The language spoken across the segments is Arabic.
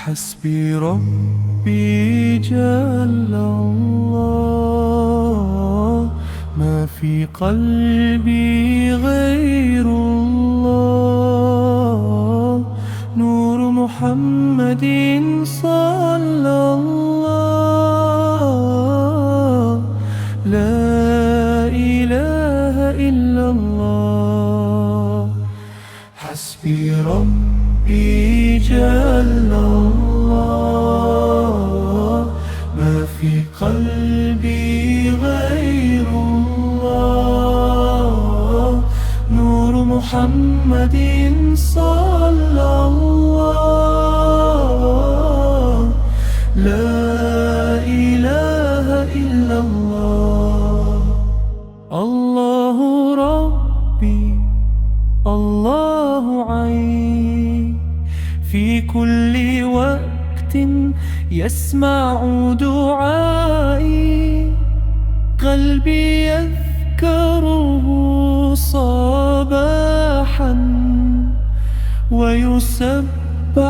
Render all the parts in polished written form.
حسبي ربي جل الله، ما في قلبي غير الله. نور محمد صلى الله، لا إله إلا الله. حسبي ربي جل الله، ما في قلبي غير الله. نور محمد صلى الله، لا إله إلا الله. الله ربي الله عين، في كل وقت يسمع دعائي. قلبي يذكره صباحا ويسبحه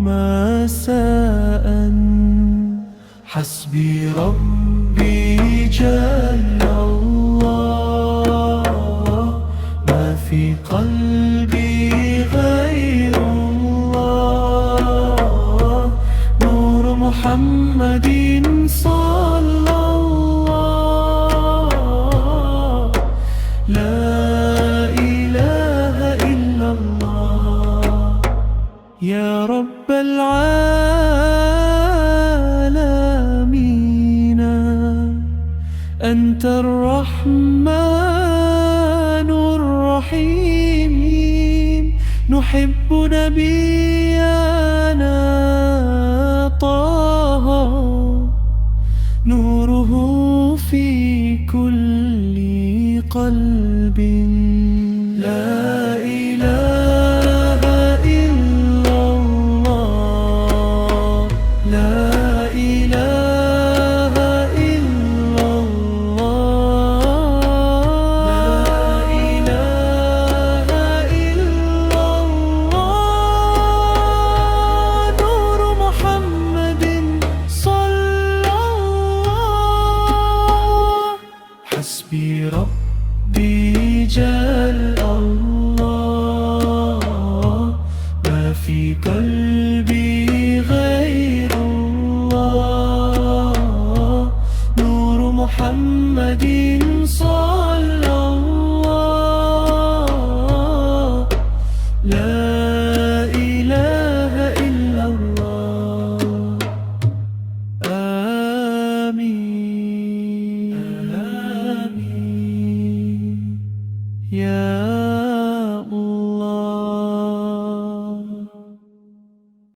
مساء. حسبي ربي جل الله، ما في قلبي غير الله. نور محمد صلى الله، لا إله إلا الله. يا رب العالمين، أنت الرحمن الرحيم. نحب نبينا طه، نوره في كل قلب. لا